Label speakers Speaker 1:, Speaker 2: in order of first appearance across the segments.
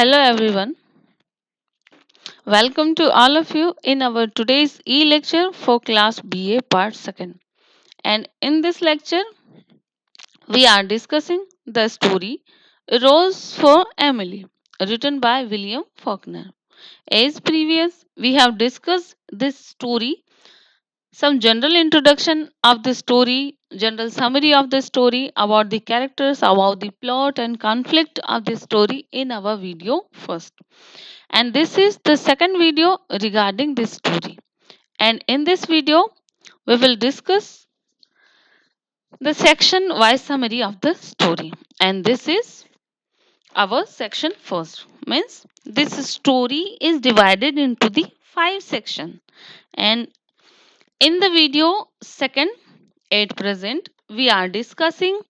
Speaker 1: Hello everyone. Welcome to all of you in our today's e-lecture for class BA part 2nd. And in this lecture we are discussing the story Rose for Emily written by William Faulkner. As previous we have discussed this story, some general introduction of the story, general summary of the story, about the characters, about the plot and conflict of the story in our video first. And this is the second video regarding this story. And in this video, we will discuss the section wise summary of the story. And this is our section first. Means this story is divided into the five section. And in the video second at present, we are discussing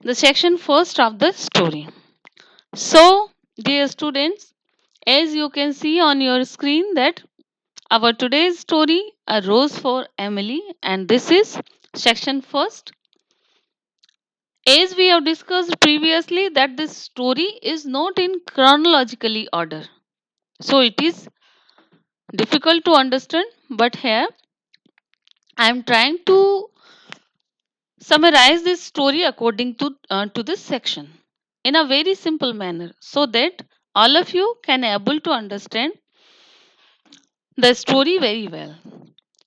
Speaker 1: the section first of the story. So, dear students, as you can see on your screen that our today's story, A Rose for Emily, and this is section first. As we have discussed previously, that this story is not in chronologically order, so it is difficult to understand. But here I am trying to summarize this story according to this section in a very simple manner, so that all of you can able to understand the story very well.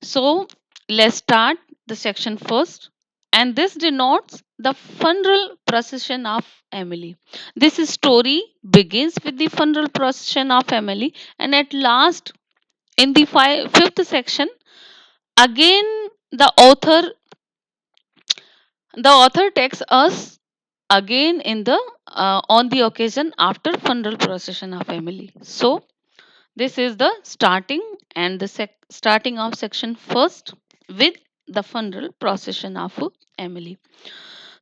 Speaker 1: So let's start the section first. And this denotes the funeral procession of Emily. This story begins with the funeral procession of Emily, and at last, in the fifth section, again the author takes us again in the on the occasion after funeral procession of Emily. So this is the starting and the starting of section first with the funeral procession of Emily.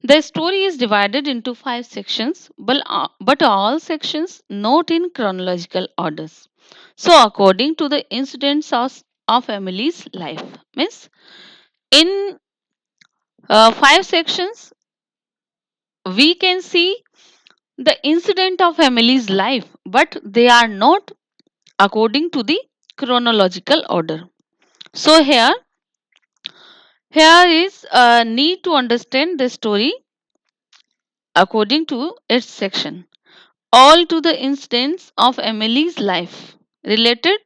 Speaker 1: The story is divided into five sections, but all sections not in chronological orders. So, according to the incidents of Emily's life, means in five sections, we can see the incident of Emily's life, but they are not according to the chronological order. So, here is a need to understand the story according to its section. All to the incidents of Emily's life, related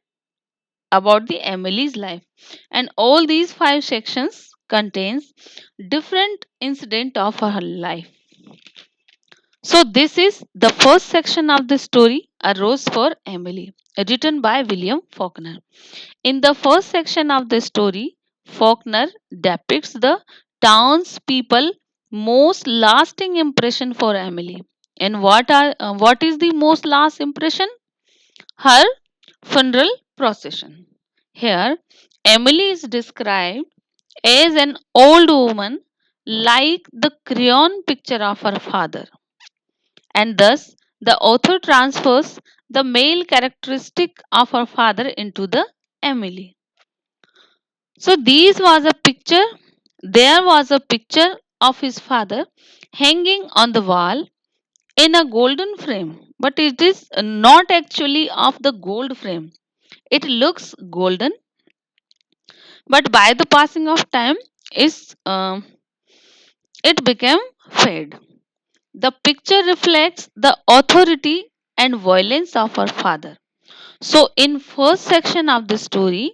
Speaker 1: about the Emily's life, and all these five sections contains different incident of her life. So this is the first section of the story, A Rose for Emily, written by William Faulkner. In the first section of the story, Faulkner depicts the townspeople most lasting impression for Emily. And what is the most last impression? Her funeral procession. Here, Emily is described as an old woman like the crayon picture of her father, and thus the author transfers the male characteristic of her father into the Emily. So this was a picture. There was a picture of his father hanging on the wall in a golden frame, but it is not actually of the gold frame. It looks golden, but by the passing of time, is it became fade. The picture reflects the authority and violence of her father. So, in first section of the story,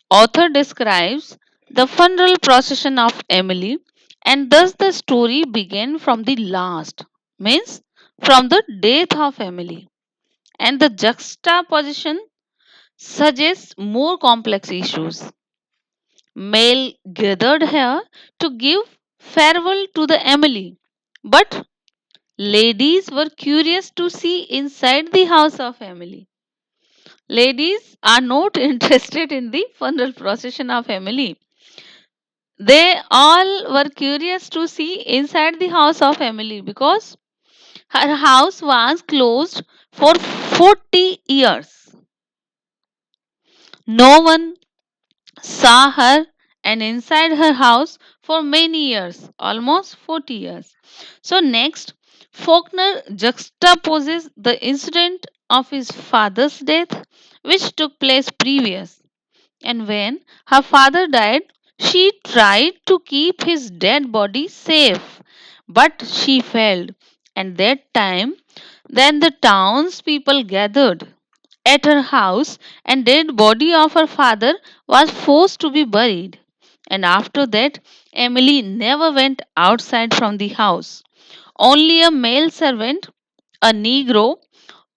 Speaker 1: author describes the funeral procession of Emily, and thus the story began from the last, means from the death of Emily, and the juxtaposition suggests more complex issues. Male gathered here to give farewell to the Emily, but ladies were curious to see inside the house of Emily. Ladies are not interested in the funeral procession of Emily. They all were curious to see inside the house of Emily because her house was closed for 40 years. No one saw her and inside her house for many years, almost 40 years. So next, Faulkner juxtaposes the incident of his father's death, which took place previous, and when her father died, she tried to keep his dead body safe, but she failed. And that time, then the townspeople gathered at her house, and dead body of her father was forced to be buried. And after that, Emily never went outside from the house. Only a male servant, a negro,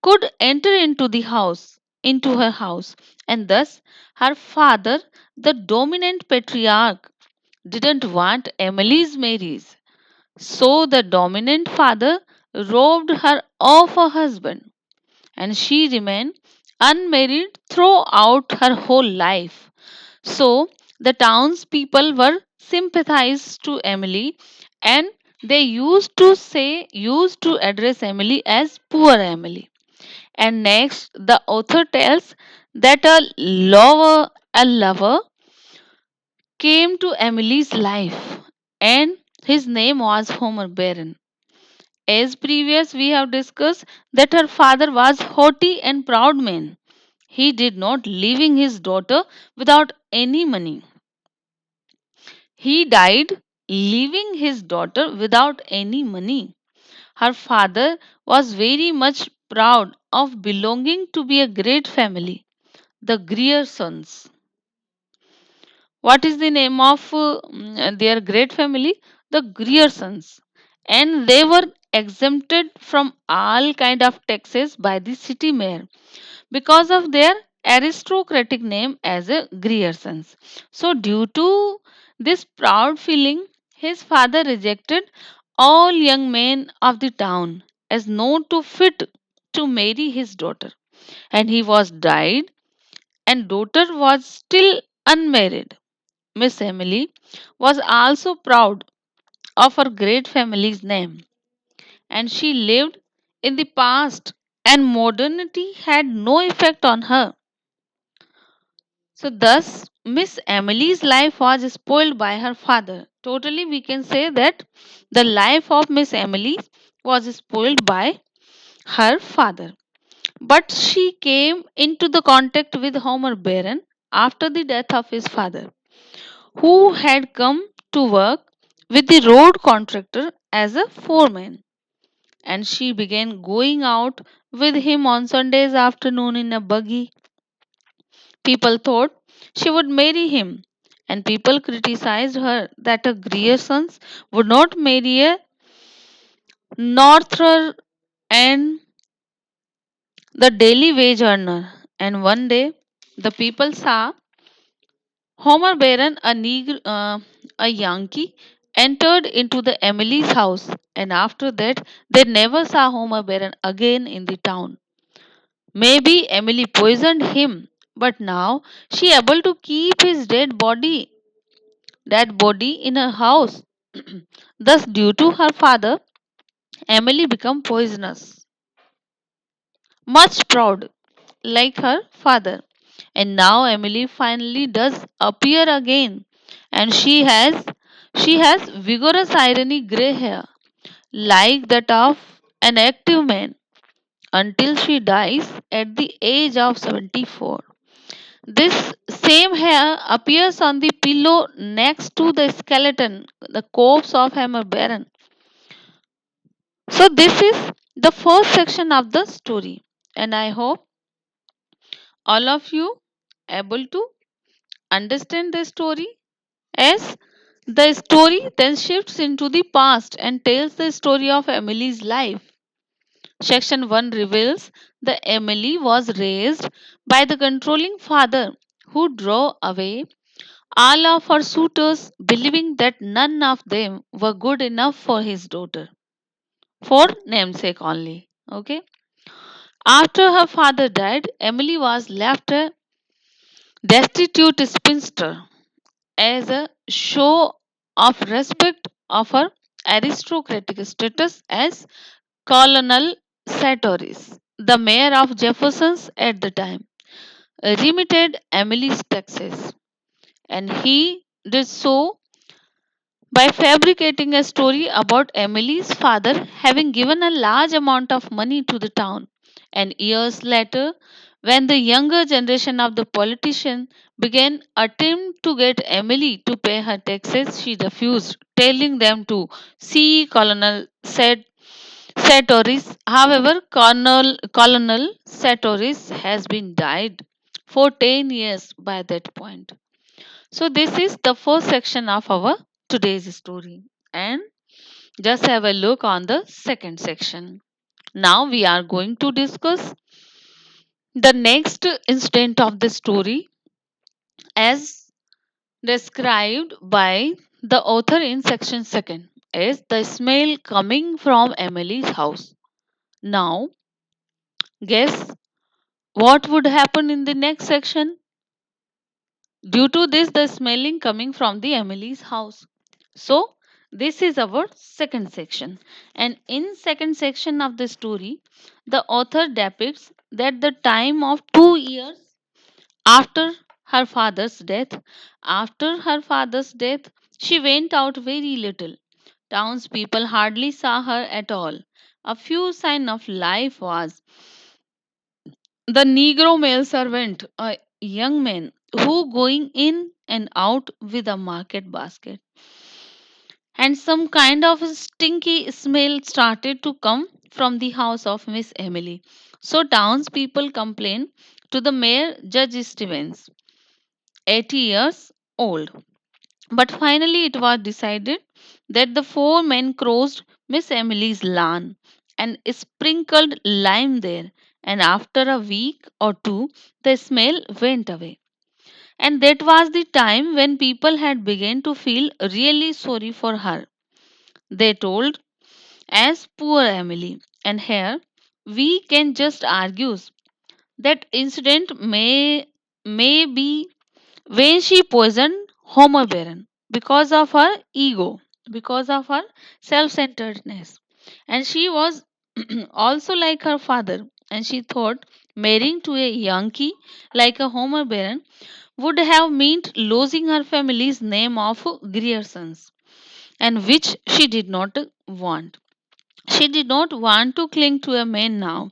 Speaker 1: could enter into her house, and thus her father, the dominant patriarch, didn't want Emily's marriage. So the dominant father robbed her of a husband, and she remained unmarried throughout her whole life. So the townspeople were sympathized to Emily, and they used to address Emily as poor Emily. And next, the author tells that a lover came to Emily's life, and his name was Homer Baron. As previous, we have discussed that her father was haughty and proud man. He did not leaving his daughter without any money. He died leaving his daughter without any money. Her father was very much proud of belonging to be a great family, the Griersons. What is the name of their great family? The Griersons. And they were exempted from all kind of taxes by the city mayor because of their aristocratic name as a Griersons. So due to this proud feeling, his father rejected all young men of the town as not too fit to marry his daughter. And he was died, and daughter was still unmarried. Miss Emily was also proud of her great family's name, and she lived in the past, and modernity had no effect on her. So, thus, Miss Emily's life was spoiled by her father. Totally, we can say that the life of Miss Emily was spoiled by her father. But she came into the contact with Homer Baron after the death of his father, who had come to work with the road contractor as a foreman. And she began going out with him on Sundays afternoon in a buggy. People thought she would marry him, and people criticized her that a Griersons would not marry a Norther and the daily wage earner. And one day, the people saw Homer Baron, a Yankee, entered into the Emily's house, and after that, they never saw Homer Baron again in the town. Maybe Emily poisoned him, but now she able to keep his dead body in her house. Thus, due to her father, Emily became poisonous, much proud like her father. And now Emily finally does appear again, and she has vigorous irony gray hair like that of an active man until she dies at the age of 74. This same hair appears on the pillow next to the skeleton, the corpse of Hammer Baron. So this is the first section of the story, and I hope all of you able to understand the story, as the story then shifts into the past and tells the story of Emily's life. Section 1 reveals that Emily was raised by the controlling father who drove away all of her suitors, believing that none of them were good enough for his daughter, for namesake only. Okay. After her father died, Emily was left a destitute spinster as a show of respect of her aristocratic status as Colonel Sartoris, the mayor of Jefferson's at the time, remitted Emily's taxes, and he did so by fabricating a story about Emily's father having given a large amount of money to the town. And years later, when the younger generation of the politician began attempt to get Emily to pay her taxes, she refused, telling them to see Colonel Satoris. However, Colonel Satoris has been died for 10 years by that point. So this is the first section of our today's story. And just have a look on the second section. Now we are going to discuss the next instant of the story as described by the author in section second is the smell coming from Emily's house. Now guess what would happen in the next section? Due to this, the smelling coming from the Emily's house. So, this is our second section. And in second section of the story, the author depicts that the time of 2 years after her father's death, she went out very little. Townspeople hardly saw her at all. A few sign of life was the Negro male servant, a young man who going in and out with a market basket. And some kind of stinky smell started to come from the house of Miss Emily. So townspeople complained to the mayor, Judge Stevens, 80 years old. But finally, it was decided that the four men crossed Miss Emily's lawn and sprinkled lime there. And after a week or two, the smell went away. And that was the time when people had begun to feel really sorry for her. They told, as poor Emily. And here we can just argue that incident may be when she poisoned Homer Baron because of her ego, because of her self centeredness. And she was also like her father, and she thought marrying to a Yankee like a Homer Baron would have meant losing her family's name of Griersons, and which she did not want. She did not want to cling to a man now.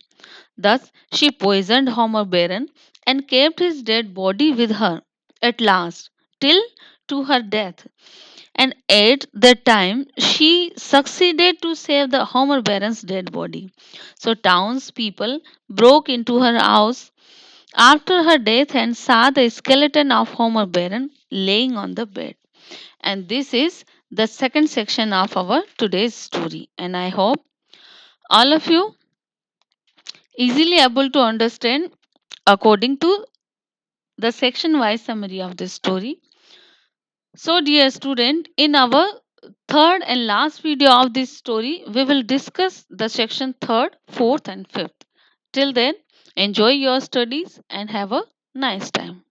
Speaker 1: Thus, she poisoned Homer Baron and kept his dead body with her at last, till to her death. And at that time, she succeeded to save the Homer Baron's dead body. So, townspeople broke into her house after her death and saw the skeleton of Homer Baron laying on the bed. And this is the second section of our today's story. And I hope all of you easily able to understand according to the section wise summary of this story. So, dear student, in our third and last video of this story, we will discuss the section third, fourth, and fifth. Till then, enjoy your studies and have a nice time.